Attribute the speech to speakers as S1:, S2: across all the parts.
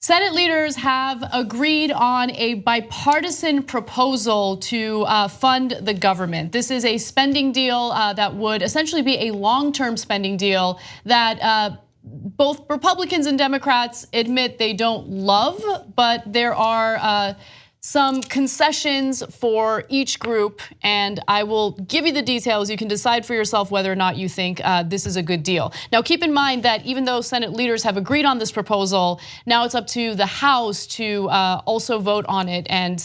S1: Senate leaders have agreed on a bipartisan proposal to fund the government. This is a spending deal that would essentially be a long-term spending deal that both Republicans and Democrats admit they don't love, but there are some concessions for each group, and I will give you the details. You can decide for yourself whether or not you think this is a good deal. Now, keep in mind that even though Senate leaders have agreed on this proposal, now it's up to the House to also vote on it and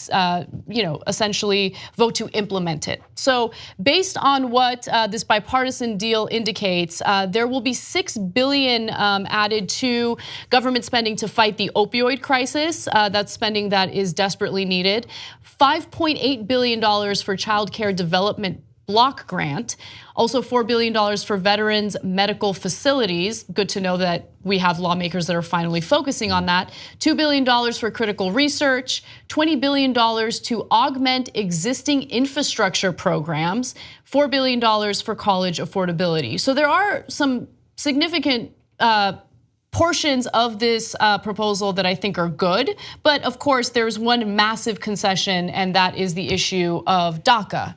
S1: essentially vote to implement it. So based on what this bipartisan deal indicates, there will be $6 billion added to government spending to fight the opioid crisis. That's spending that is desperately needed. $5.8 billion for child care development block grant. Also $4 billion for veterans medical facilities. Good to know that we have lawmakers that are finally focusing on that. $2 billion for critical research, $20 billion to augment existing infrastructure programs, $4 billion for college affordability. So there are some significant portions of this proposal that I think are good, but of course there's one massive concession, and that is the issue of DACA.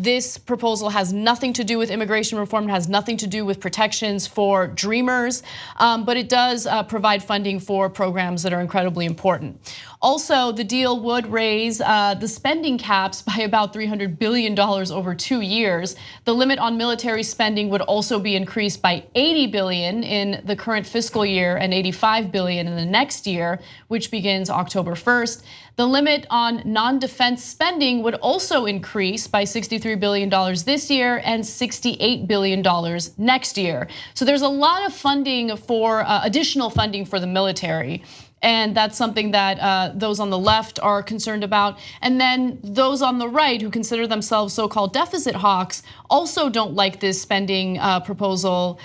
S1: This proposal has nothing to do with immigration reform, it has nothing to do with protections for dreamers, but it does provide funding for programs that are incredibly important. Also, the deal would raise the spending caps by about $300 billion over 2 years. The limit on military spending would also be increased by $80 billion in the current fiscal year and $85 billion in the next year, which begins October 1st. The limit on non-defense spending would also increase by $63 billion this year and $68 billion next year. So there's a lot of funding for additional funding for the military. And that's something that those on the left are concerned about. And then those on the right who consider themselves so-called deficit hawks also don't like this spending proposal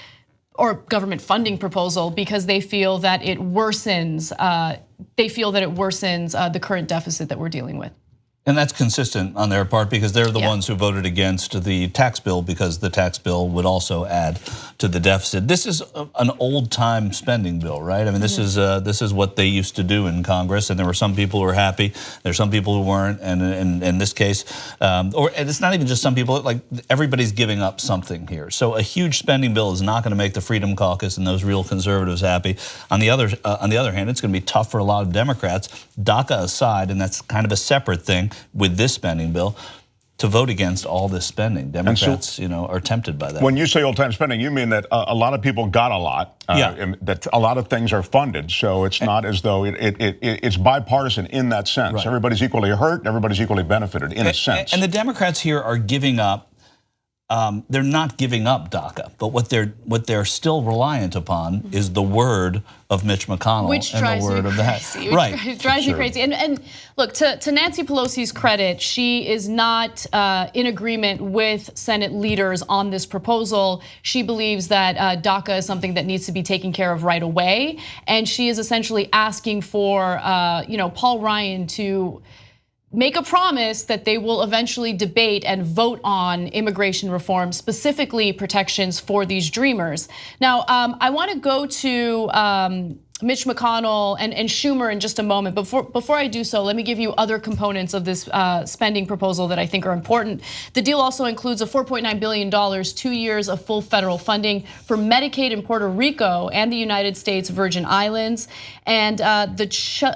S1: or government funding proposal because they feel that it worsens the current deficit that we're dealing with.
S2: And that's consistent on their part because they're the ones who voted against the tax bill because the tax bill would also add to the deficit. This is an old-time spending bill, right? I mean, this is what they used to do in Congress, and there were some people who were happy, there's some people who weren't, and in this case, and it's not even just some people, like everybody's giving up something here. So a huge spending bill is not going to make the Freedom Caucus and those real conservatives happy. On the other hand, it's going to be tough for a lot of Democrats, DACA aside, and that's kind of a separate thing with this spending bill, to vote against all this spending. Democrats, are tempted by that.
S3: When you say old-time spending, you mean that a lot of people got a lot, and that a lot of things are funded, so it's not as though it's bipartisan in that sense. Right. Everybody's equally hurt, and everybody's equally benefited in a sense.
S2: And the Democrats here are giving up. They're not giving up DACA, but what they're still reliant upon is the word of Mitch McConnell and the word of the
S1: right. It drives me crazy. And look, to Nancy Pelosi's credit, she is not in agreement with Senate leaders on this proposal. She believes that DACA is something that needs to be taken care of right away, and she is essentially asking for Paul Ryan to make a promise that they will eventually debate and vote on immigration reform, specifically protections for these dreamers. Now, I want to go to Mitch McConnell and Schumer in just a moment. Before I do so, let me give you other components of this spending proposal that I think are important. The deal also includes a $4.9 billion, 2 years of full federal funding for Medicaid in Puerto Rico and the United States Virgin Islands. And the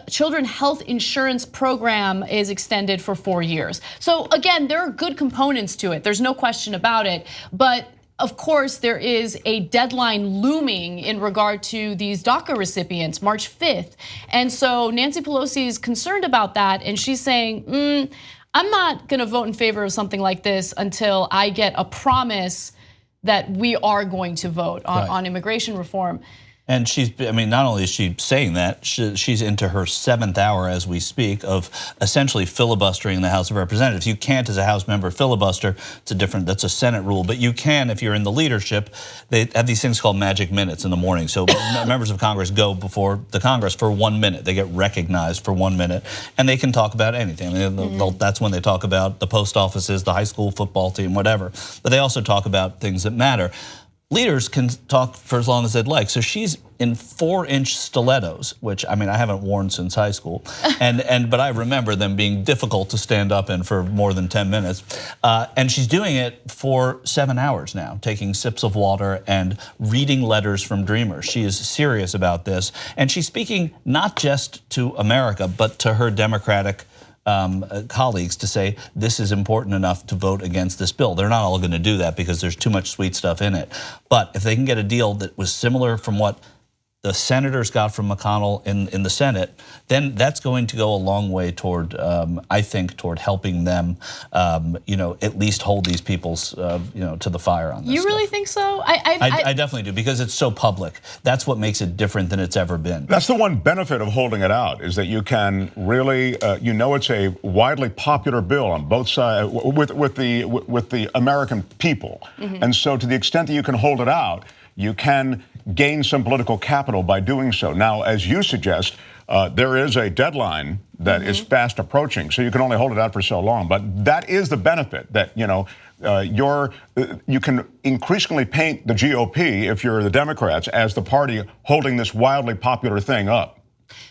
S1: Children Health Insurance Program is extended for 4 years. So again, there are good components to it. There's no question about it. But of course, there is a deadline looming in regard to these DACA recipients, March 5th. And so Nancy Pelosi is concerned about that, and she's saying, I'm not gonna vote in favor of something like this until I get a promise that we are going to vote on immigration reform.
S2: And not only is she saying that, she's into her 7th hour as we speak of essentially filibustering the House of Representatives. You can't, as a House member, filibuster. That's a Senate rule, but you can if you're in the leadership. They have these things called magic minutes in the morning. So members of Congress go before the Congress for 1 minute. They get recognized for 1 minute, and they can talk about anything. I mean, that's when they talk about the post offices, the high school football team, whatever. But they also talk about things that matter. leaders can talk for as long as they'd like. So she's in 4-inch stilettos, which I mean I haven't worn since high school, but I remember them being difficult to stand up in for more than 10 minutes. And she's doing it for 7 hours now, taking sips of water and reading letters from dreamers. She is serious about this, and she's speaking not just to America, but to her Democratic colleagues to say this is important enough to vote against this bill. They're not all going to do that because there's too much sweet stuff in it. But if they can get a deal that was similar from what the senators got from McConnell in the Senate, then that's going to go a long way toward, I think, toward helping them, at least hold these people's, to the fire on this.
S1: You really
S2: stuff.
S1: think so?
S2: I definitely do, because it's so public. That's what makes it different than it's ever been.
S3: That's the one benefit of holding it out, is that you can really, it's a widely popular bill on both sides with the American people, and so to the extent that you can hold it out, you can gain some political capital by doing so. Now, as you suggest, there is a deadline that is fast approaching, so you can only hold it out for so long. But that is the benefit, that you can increasingly paint the GOP, if you're the Democrats, as the party holding this wildly popular thing up.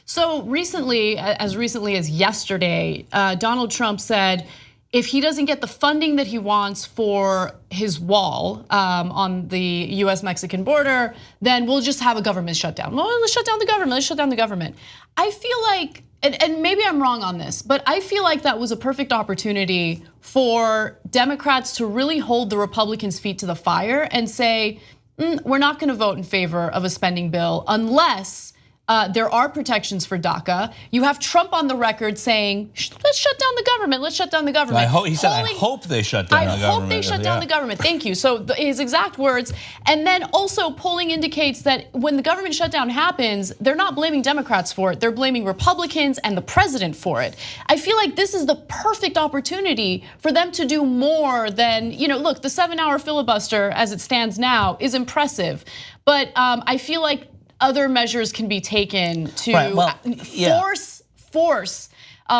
S1: So recently as yesterday, Donald Trump said, if he doesn't get the funding that he wants for his wall on the US-Mexican border, then we'll just have a government shutdown. Well, let's shut down the government, let's shut down the government. I feel like, and maybe I'm wrong on this, but I feel like that was a perfect opportunity for Democrats to really hold the Republicans' feet to the fire and say, we're not gonna vote in favor of a spending bill unless there are protections for DACA. You have Trump on the record saying, let's shut down the government, let's shut down the government.
S2: He said, I hope they shut down the government.
S1: I hope they shut down the government, thank you. So his exact words. And then also polling indicates that when the government shutdown happens, they're not blaming Democrats for it, they're blaming Republicans and the president for it. I feel like this is the perfect opportunity for them to do more than, look, the 7-hour filibuster as it stands now is impressive. But I feel like other measures can be taken to force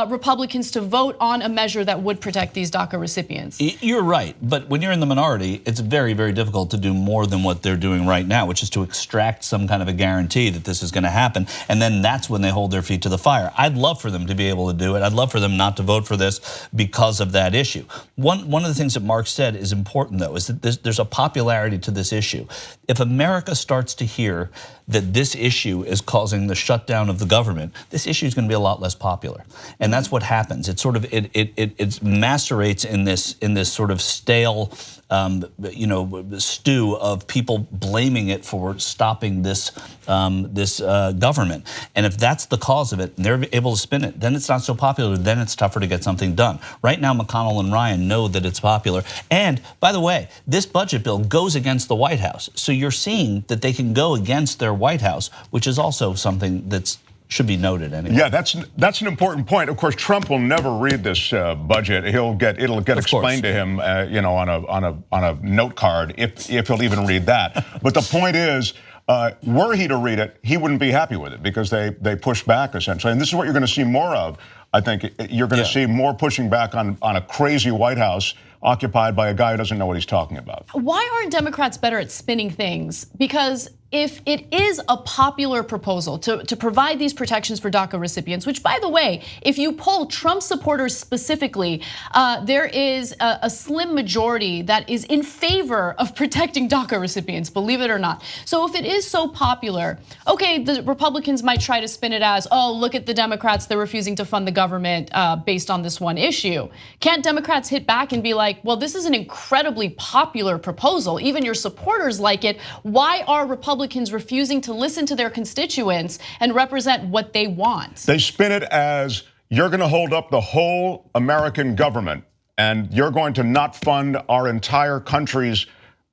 S1: Republicans to vote on a measure that would protect these DACA recipients.
S2: You're right, but when you're in the minority, it's very, very difficult to do more than what they're doing right now, which is to extract some kind of a guarantee that this is going to happen, and then that's when they hold their feet to the fire. I'd love for them to be able to do it. I'd love for them not to vote for this because of that issue. One of the things that Mark said is important, though, is that there's a popularity to this issue. If America starts to hear that this issue is causing the shutdown of the government, this issue is going to be a lot less popular. And that's what happens. It sort of it macerates in this sort of stale stew of people blaming it for stopping this government. And if that's the cause of it, and they're able to spin it, then it's not so popular. Then it's tougher to get something done. Right now, McConnell and Ryan know that it's popular. And by the way, this budget bill goes against the White House. So you're seeing that they can go against their White House, which is also something that's should be noted anyway.
S3: Yeah, that's an important point. Of course, Trump will never read this budget. It'll get explained to him, on a note card, if he'll even read that. But the point is, were he to read it, he wouldn't be happy with it because they push back essentially, and this is what you're going to see more of. I think you're going to see more pushing back on a crazy White House occupied by a guy who doesn't know what he's talking about.
S1: Why aren't Democrats better at spinning things? Because if it is a popular proposal to provide these protections for DACA recipients, which, by the way, if you poll Trump supporters specifically, there is a slim majority that is in favor of protecting DACA recipients, believe it or not. So if it is so popular, okay, the Republicans might try to spin it as, oh, look at the Democrats, they're refusing to fund the government based on this one issue. Can't Democrats hit back and be like, well, this is an incredibly popular proposal, even your supporters like it. Why are Republicans refusing to listen to their constituents and represent what they want?
S3: They spin it as, you're going to hold up the whole American government and you're going to not fund our entire country's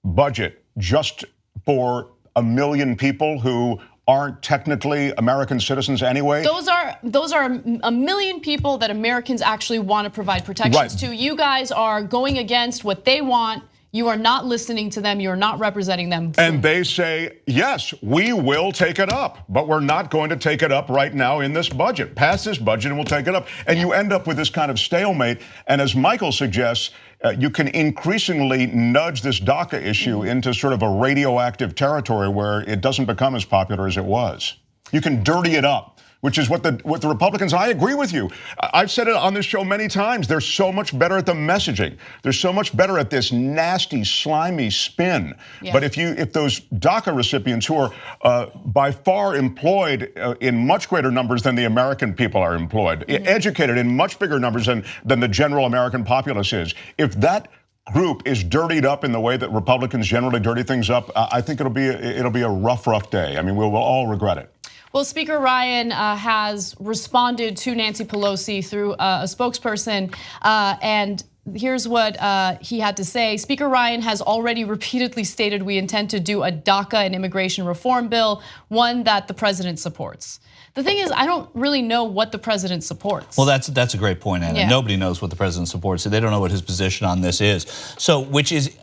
S3: budget just for 1 million people who aren't technically American citizens anyway.
S1: Those are 1 million people that Americans actually want to provide protections to. You guys are going against what they want. You are not listening to them. You're not representing them.
S3: And they say, yes, we will take it up, but we're not going to take it up right now in this budget. Pass this budget and we'll take it up. And you end up with this kind of stalemate. And as Michael suggests, you can increasingly nudge this DACA issue into sort of a radioactive territory where it doesn't become as popular as it was. You can dirty it up, which is what the Republicans, I agree with you. I've said it on this show many times. They're so much better at the messaging. They're so much better at this nasty, slimy spin. Yeah. But if those DACA recipients who are by far employed in much greater numbers than the American people are employed, educated in much bigger numbers than the general American populace is, if that group is dirtied up in the way that Republicans generally dirty things up, I think it'll be a rough day. I mean, we'll all regret it.
S1: Well, Speaker Ryan has responded to Nancy Pelosi through a spokesperson, and here's what he had to say. Speaker Ryan has already repeatedly stated we intend to do a DACA and immigration reform bill, one that the president supports. The thing is, I don't really know what the president supports.
S2: Well, that's a great point, Anna. Yeah. Nobody knows what the president supports. They don't know what his position on this is. So, which is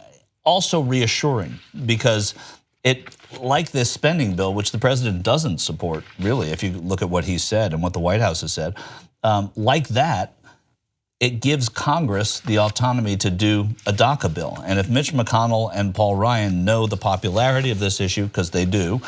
S2: also reassuring, because like this spending bill, which the president doesn't support, really, if you look at what he said and what the White House has said, like that, it gives Congress the autonomy to do a DACA bill. And if Mitch McConnell and Paul Ryan know the popularity of this issue, because they do,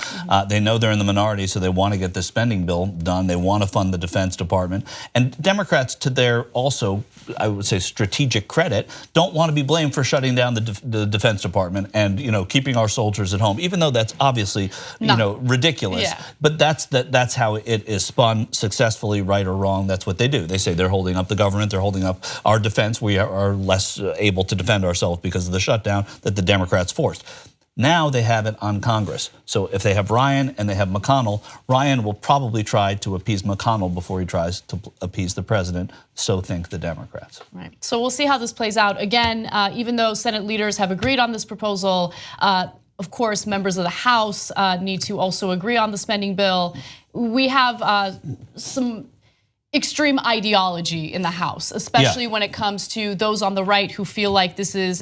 S2: they know they're in the minority, so they want to get this spending bill done. They want to fund the Defense Department. And Democrats, to their also, I would say, strategic credit, don't want to be blamed for shutting down the Defense Department and keeping our soldiers at home, even though that's obviously ridiculous. Yeah. But that's how it is spun successfully, right or wrong. That's what they do. They say they're holding up the government, they're holding up our defense. We are less able to defend ourselves because of the shutdown that the Democrats forced. Now they have it on Congress. So if they have Ryan and they have McConnell, Ryan will probably try to appease McConnell before he tries to appease the president. So think the Democrats.
S1: Right. So we'll see how this plays out. Again, even though Senate leaders have agreed on this proposal, of course, members of the House need to also agree on the spending bill. We have some extreme ideology in the House, especially when it comes to those on the right who feel like this is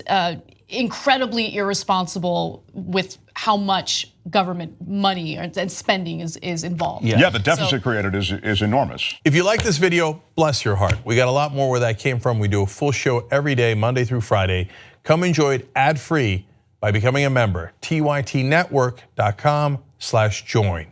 S1: incredibly irresponsible with how much government money and spending is involved.
S3: Yeah, the deficit created is enormous.
S4: If you like this video, bless your heart. We got a lot more where that came from. We do a full show every day, Monday through Friday. Come enjoy it ad-free by becoming a member. tytnetwork.com/join.